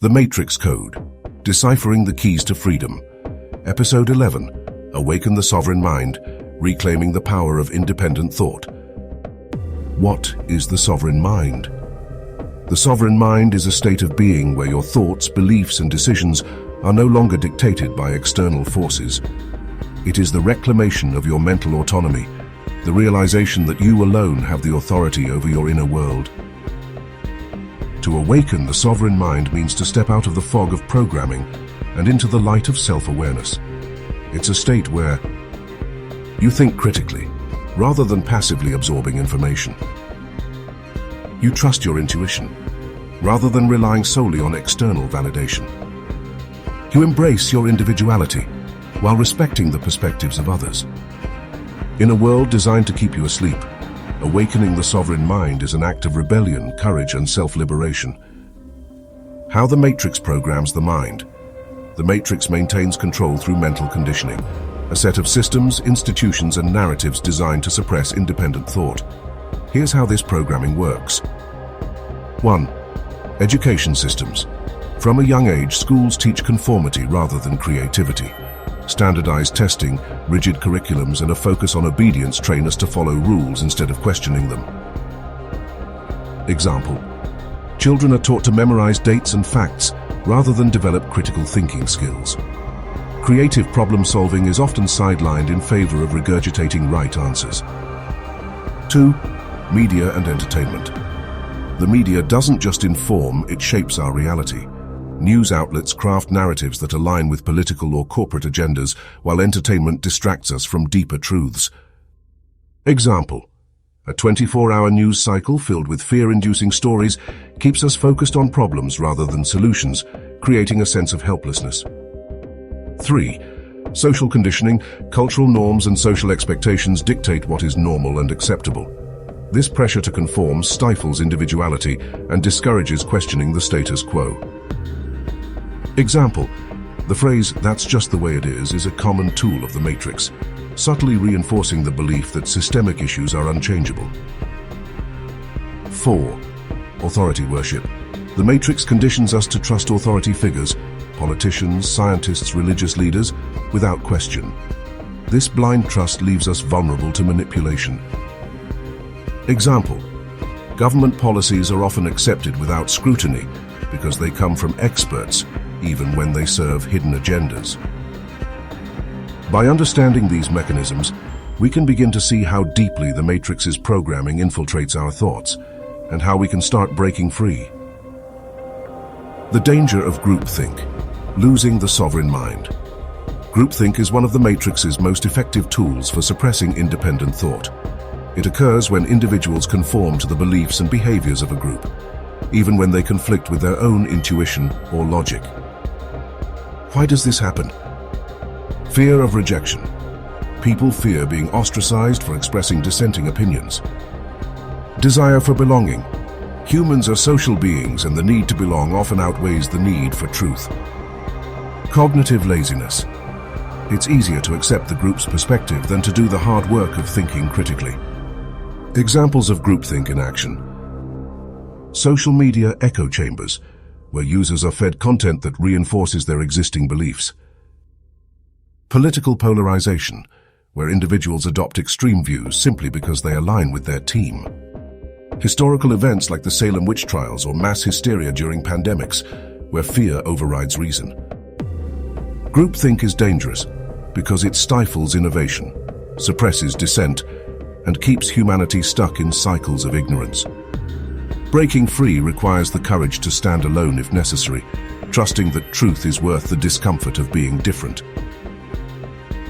The Matrix Code, Deciphering the Keys to Freedom. Episode 11, Awaken the Sovereign Mind, Reclaiming the Power of Independent Thought. What is the sovereign mind? The sovereign mind is a state of being where your thoughts, beliefs, and decisions are no longer dictated by external forces. It is the reclamation of your mental autonomy, the realization that you alone have the authority over your inner world. To awaken the sovereign mind means to step out of the fog of programming and into the light of self-awareness. It's a state where you think critically, rather than passively absorbing information. You trust your intuition, rather than relying solely on external validation. You embrace your individuality, while respecting the perspectives of others. In a world designed to keep you asleep, awakening the sovereign mind is an act of rebellion, courage, and self-liberation. How the Matrix programs the mind. The Matrix maintains control through mental conditioning, a set of systems, institutions, and narratives designed to suppress independent thought. Here's how this programming works. 1. Education systems. From a young age, schools teach conformity rather than creativity. Standardized testing, rigid curriculums, and a focus on obedience train us to follow rules instead of questioning them. Example: children are taught to memorize dates and facts rather than develop critical thinking skills. Creative problem solving is often sidelined in favor of regurgitating right answers. 2. Media and entertainment. The media doesn't just inform, it shapes our reality. News outlets craft narratives that align with political or corporate agendas, while entertainment distracts us from deeper truths. Example: a 24-hour news cycle filled with fear-inducing stories keeps us focused on problems rather than solutions, creating a sense of helplessness. 3. Social conditioning. Cultural norms and social expectations dictate what is normal and acceptable. This pressure to conform stifles individuality and discourages questioning the status quo. Example: the phrase, "that's just the way it is a common tool of the Matrix, subtly reinforcing the belief that systemic issues are unchangeable. 4. Authority worship. The Matrix conditions us to trust authority figures, politicians, scientists, religious leaders, without question. This blind trust leaves us vulnerable to manipulation. Example: government policies are often accepted without scrutiny because they come from experts, even when they serve hidden agendas. By understanding these mechanisms, we can begin to see how deeply the Matrix's programming infiltrates our thoughts, and how we can start breaking free. The danger of groupthink. Losing the sovereign mind. Groupthink is one of the Matrix's most effective tools for suppressing independent thought. It occurs when individuals conform to the beliefs and behaviors of a group, even when they conflict with their own intuition or logic. Why does this happen? Fear of rejection. People fear being ostracized for expressing dissenting opinions. Desire for belonging. Humans are social beings, and the need to belong often outweighs the need for truth. Cognitive laziness. It's easier to accept the group's perspective than to do the hard work of thinking critically. Examples of groupthink in action. Social media echo chambers, where users are fed content that reinforces their existing beliefs. Political polarization, where individuals adopt extreme views simply because they align with their team. Historical events like the Salem witch trials or mass hysteria during pandemics, where fear overrides reason. Groupthink is dangerous because it stifles innovation, suppresses dissent, and keeps humanity stuck in cycles of ignorance. Breaking free requires the courage to stand alone if necessary, trusting that truth is worth the discomfort of being different.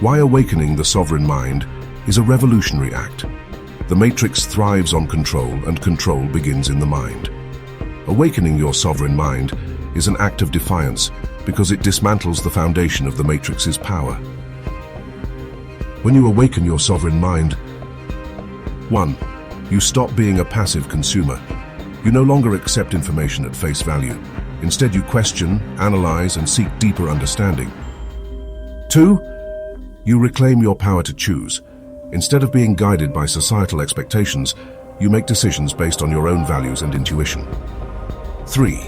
Why awakening the sovereign mind is a revolutionary act. The Matrix thrives on control, and control begins in the mind. Awakening your sovereign mind is an act of defiance because it dismantles the foundation of the Matrix's power. When you awaken your sovereign mind, 1. You stop being a passive consumer. You no longer accept information at face value. Instead, you question, analyze, and seek deeper understanding. 2. You reclaim your power to choose. Instead of being guided by societal expectations, you make decisions based on your own values and intuition. 3.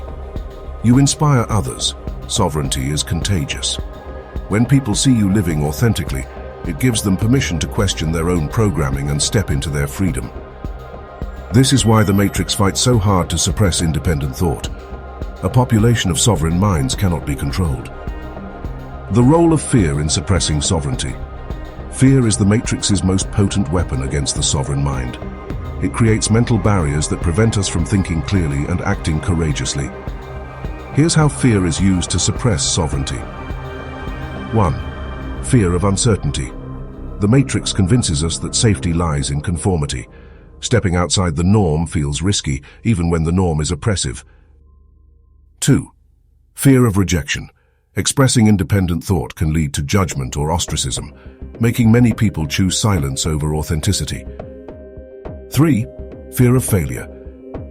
You inspire others. Sovereignty is contagious. When people see you living authentically, it gives them permission to question their own programming and step into their freedom. This is why the Matrix fights so hard to suppress independent thought. A population of sovereign minds cannot be controlled. The role of fear in suppressing sovereignty. Fear is the Matrix's most potent weapon against the sovereign mind. It creates mental barriers that prevent us from thinking clearly and acting courageously. Here's how fear is used to suppress sovereignty. 1. Fear of uncertainty. The Matrix convinces us that safety lies in conformity. Stepping outside the norm feels risky, even when the norm is oppressive. 2. Fear of rejection. Expressing independent thought can lead to judgment or ostracism, making many people choose silence over authenticity. 3. Fear of failure.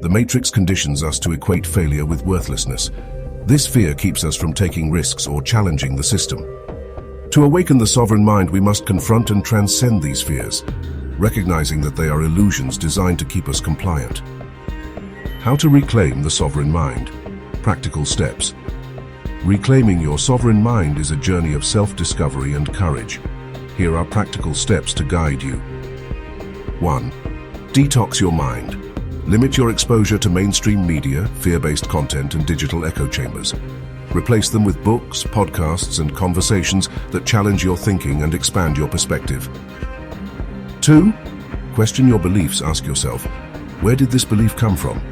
The Matrix conditions us to equate failure with worthlessness. This fear keeps us from taking risks or challenging the system. To awaken the sovereign mind, we must confront and transcend these fears, recognizing that they are illusions designed to keep us compliant. How to reclaim the sovereign mind. Practical steps. Reclaiming your sovereign mind is a journey of self-discovery and courage. Here are practical steps to guide you. 1. Detox your mind. Limit your exposure to mainstream media, fear-based content, and digital echo chambers. Replace them with books, podcasts, and conversations that challenge your thinking and expand your perspective. 2. Question your beliefs. Ask yourself, where did this belief come from?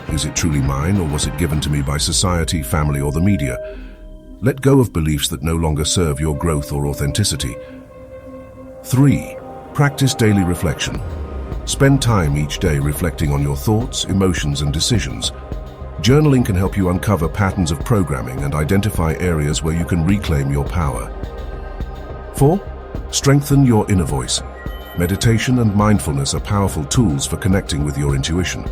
Is it truly mine, or was it given to me by society, family, or the media? Let go of beliefs that no longer serve your growth or authenticity. 3. Practice daily reflection. Spend time each day reflecting on your thoughts, emotions, and decisions. Journaling can help you uncover patterns of programming and identify areas where you can reclaim your power. 4. Strengthen your inner voice. Meditation and mindfulness are powerful tools for connecting with your intuition.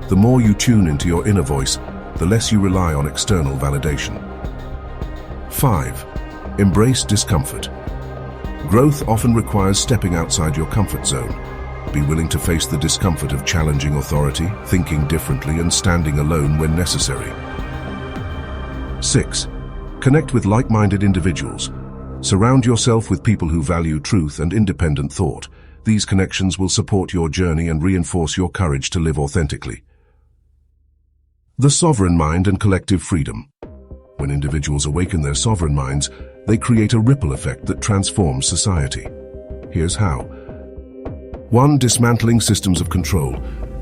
The more you tune into your inner voice, the less you rely on external validation. 5. Embrace discomfort. Growth often requires stepping outside your comfort zone. Be willing to face the discomfort of challenging authority, thinking differently, and standing alone when necessary. 6. Connect with like-minded individuals. Surround yourself with people who value truth and independent thought. These connections will support your journey and reinforce your courage to live authentically. The sovereign mind and collective freedom. When individuals awaken their sovereign minds, they create a ripple effect that transforms society. Here's how. 1. Dismantling systems of control.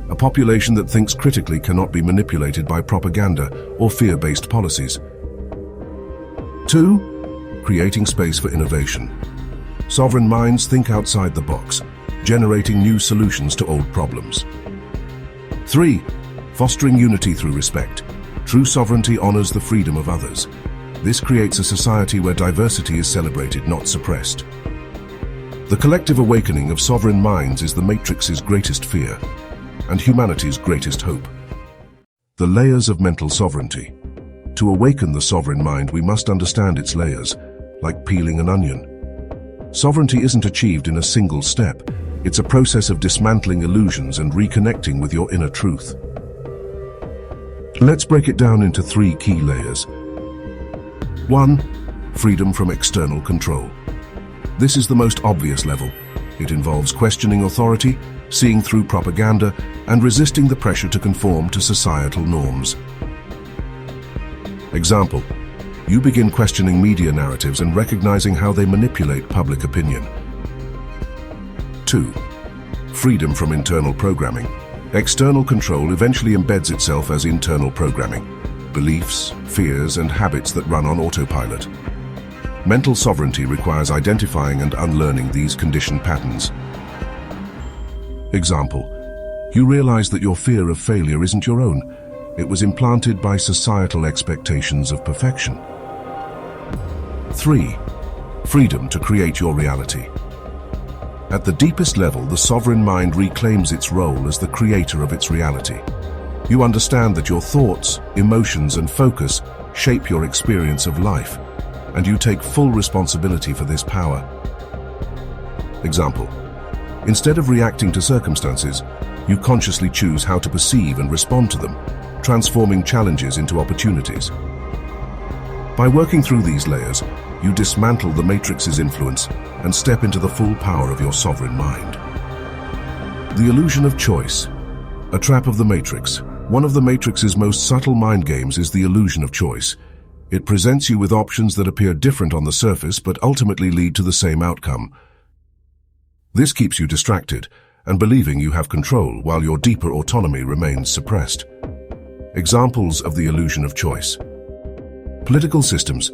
A population that thinks critically cannot be manipulated by propaganda or fear-based policies. 2. Creating space for innovation. Sovereign minds think outside the box, generating new solutions to old problems. 3. Fostering unity through respect. True sovereignty honors the freedom of others. This creates a society where diversity is celebrated, not suppressed. The collective awakening of sovereign minds is the Matrix's greatest fear and humanity's greatest hope. The layers of mental sovereignty. To awaken the sovereign mind, we must understand its layers, like peeling an onion. Sovereignty isn't achieved in a single step. It's a process of dismantling illusions and reconnecting with your inner truth. Let's break it down into 3 key layers. 1. Freedom from external control. This is the most obvious level. It involves questioning authority, seeing through propaganda, and resisting the pressure to conform to societal norms. Example: you begin questioning media narratives and recognizing how they manipulate public opinion. 2. Freedom from internal programming. External control eventually embeds itself as internal programming, beliefs, fears, and habits that run on autopilot. Mental sovereignty requires identifying and unlearning these conditioned patterns. Example: you realize that your fear of failure isn't your own. It was implanted by societal expectations of perfection. 3. Freedom to create your reality. At the deepest level, the sovereign mind reclaims its role as the creator of its reality. You understand that your thoughts, emotions, and focus shape your experience of life, and you take full responsibility for this power. Example: instead of reacting to circumstances, you consciously choose how to perceive and respond to them, transforming challenges into opportunities. By working through these layers, you dismantle the matrix's influence and step into the full power of your sovereign mind. The illusion of choice, a trap of the matrix. One of the matrix's most subtle mind games is the illusion of choice. It presents you with options that appear different on the surface but ultimately lead to the same outcome. This keeps you distracted and believing you have control while your deeper autonomy remains suppressed. Examples of the illusion of choice. Political systems.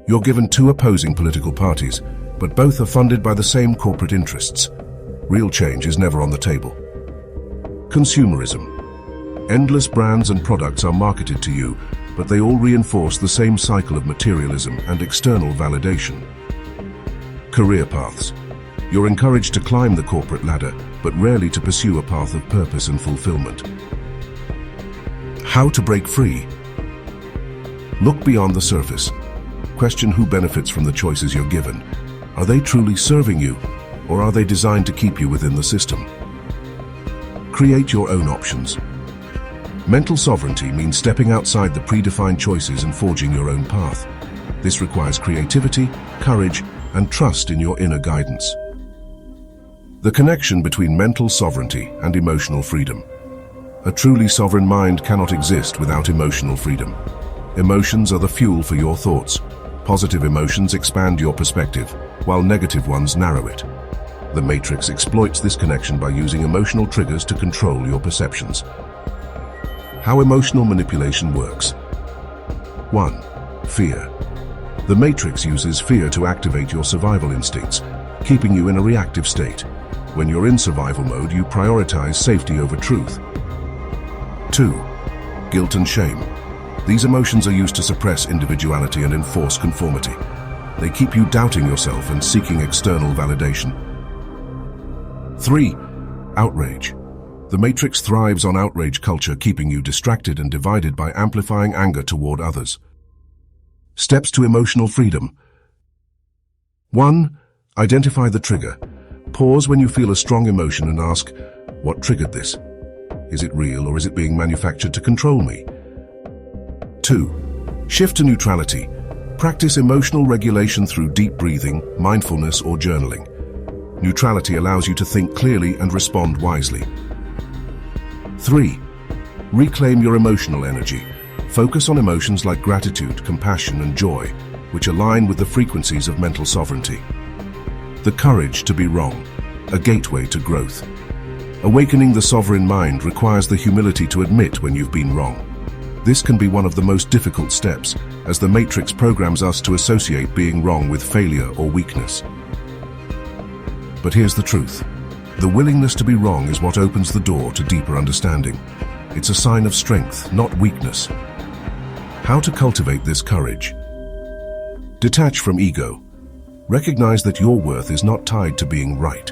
You're given two opposing political parties, but both are funded by the same corporate interests. Real change is never on the table. Consumerism. Endless brands and products are marketed to you, but they all reinforce the same cycle of materialism and external validation. Career paths. You're encouraged to climb the corporate ladder, but rarely to pursue a path of purpose and fulfillment. How to break free? Look beyond the surface. Question who benefits from the choices you're given. Are they truly serving you, or are they designed to keep you within the system? Create your own options. Mental sovereignty means stepping outside the predefined choices and forging your own path. This requires creativity, courage, and trust in your inner guidance. The connection between mental sovereignty and emotional freedom. A truly sovereign mind cannot exist without emotional freedom. Emotions are the fuel for your thoughts. Positive emotions expand your perspective, while negative ones narrow it. The matrix exploits this connection by using emotional triggers to control your perceptions. How emotional manipulation works. 1. Fear. The matrix uses fear to activate your survival instincts, keeping you in a reactive state. When you're in survival mode, you prioritize safety over truth. 2. Guilt and shame. These emotions are used to suppress individuality and enforce conformity. They keep you doubting yourself and seeking external validation. 3. Outrage. The matrix thrives on outrage culture, keeping you distracted and divided by amplifying anger toward others. Steps to emotional freedom. 1. Identify the trigger. Pause when you feel a strong emotion and ask, what triggered this? Is it real or is it being manufactured to control me? 2. Shift to neutrality. Practice emotional regulation through deep breathing, mindfulness, or journaling. Neutrality allows you to think clearly and respond wisely. 3. Reclaim your emotional energy. Focus on emotions like gratitude, compassion, and joy, which align with the frequencies of mental sovereignty. The courage to be wrong, a gateway to growth. Awakening the sovereign mind requires the humility to admit when you've been wrong. This can be one of the most difficult steps, as the matrix programs us to associate being wrong with failure or weakness. But here's the truth. The willingness to be wrong is what opens the door to deeper understanding. It's a sign of strength, not weakness. How to cultivate this courage? Detach from ego. Recognize that your worth is not tied to being right.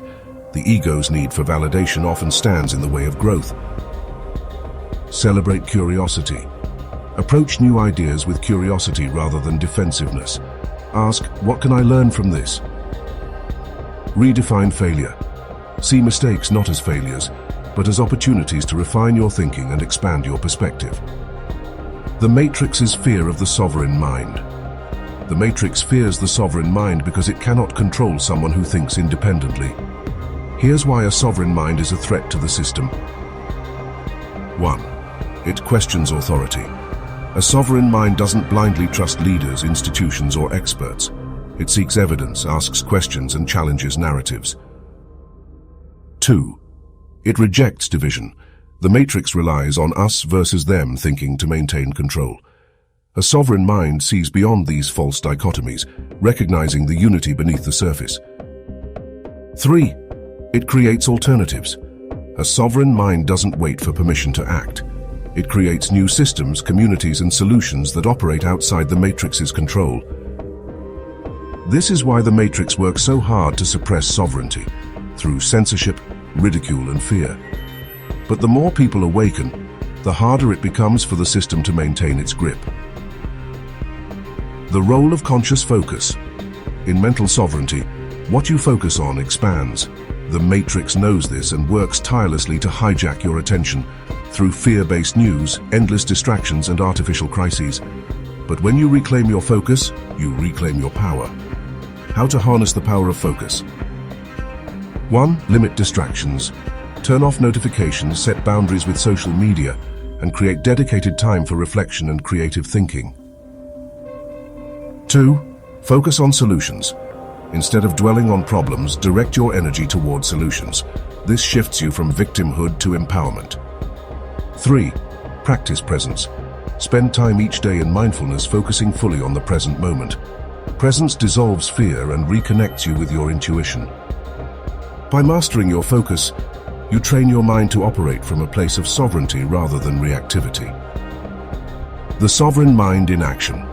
The ego's need for validation often stands in the way of growth. Celebrate curiosity. Approach new ideas with curiosity rather than defensiveness. Ask, what can I learn from this? Redefine failure. See mistakes not as failures, but as opportunities to refine your thinking and expand your perspective. The matrix's fear of the sovereign mind. The matrix fears the sovereign mind because it cannot control someone who thinks independently. Here's why a sovereign mind is a threat to the system. 1. It questions authority. A sovereign mind doesn't blindly trust leaders, institutions, or experts. It seeks evidence, asks questions, and challenges narratives. 2. It rejects division. The matrix relies on us versus them thinking to maintain control. A sovereign mind sees beyond these false dichotomies, recognizing the unity beneath the surface. 3. It creates alternatives. A sovereign mind doesn't wait for permission to act. It creates new systems, communities, and solutions that operate outside the matrix's control. This is why the matrix works so hard to suppress sovereignty, through censorship, ridicule, and fear. But the more people awaken, the harder it becomes for the system to maintain its grip. The role of conscious focus. In mental sovereignty, what you focus on expands. The matrix knows this and works tirelessly to hijack your attention, through fear-based news, endless distractions, and artificial crises. But when you reclaim your focus, you reclaim your power. How to harness the power of focus. 1. Limit distractions. Turn off notifications, set boundaries with social media, and create dedicated time for reflection and creative thinking. 2. Focus on solutions. Instead of dwelling on problems, direct your energy toward solutions. This shifts you from victimhood to empowerment. 3. Practice presence. Spend time each day in mindfulness, focusing fully on the present moment. Presence dissolves fear and reconnects you with your intuition. By mastering your focus, you train your mind to operate from a place of sovereignty rather than reactivity. The sovereign mind in action.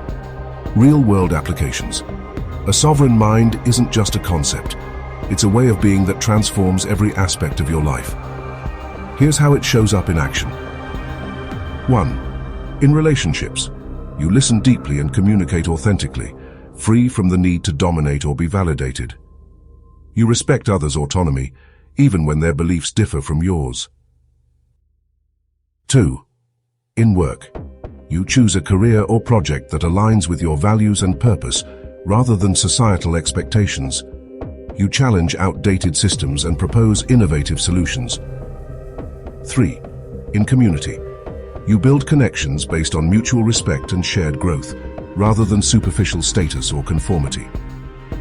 Real-world applications. A sovereign mind isn't just a concept. It's a way of being that transforms every aspect of your life. Here's how it shows up in action. 1. In relationships, you listen deeply and communicate authentically, free from the need to dominate or be validated. You respect others' autonomy, even when their beliefs differ from yours. 2. In work, you choose a career or project that aligns with your values and purpose rather than societal expectations. You challenge outdated systems and propose innovative solutions. 3. In community, you build connections based on mutual respect and shared growth, rather than superficial status or conformity.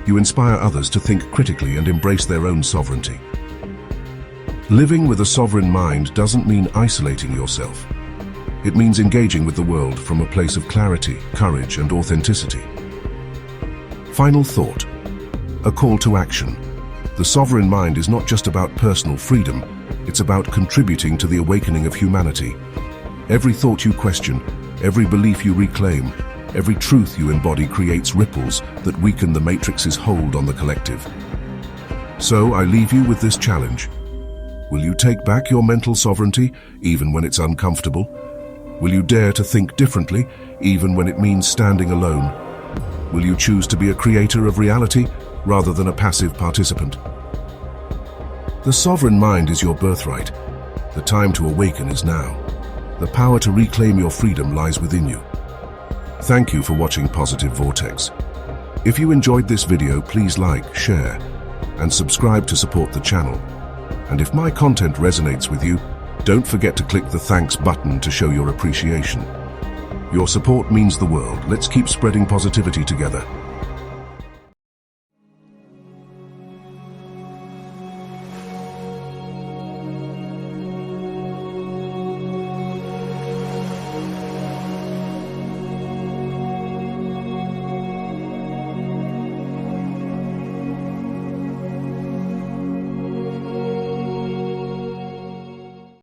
You inspire others to think critically and embrace their own sovereignty. Living with a sovereign mind doesn't mean isolating yourself. It means engaging with the world from a place of clarity, courage, and authenticity. Final thought. A call to action. The sovereign mind is not just about personal freedom, it's about contributing to the awakening of humanity. Every thought you question, every belief you reclaim, every truth you embody creates ripples that weaken the matrix's hold on the collective. So I leave you with this challenge. Will you take back your mental sovereignty, even when it's uncomfortable? Will you dare to think differently, even when it means standing alone? Will you choose to be a creator of reality, rather than a passive participant? The sovereign mind is your birthright. The time to awaken is now. The power to reclaim your freedom lies within you. Thank you for watching Positive Vortex. If you enjoyed this video, please like, share, and subscribe to support the channel. And if my content resonates with you, don't forget to click the thanks button to show your appreciation. Your support means the world. Let's keep spreading positivity together.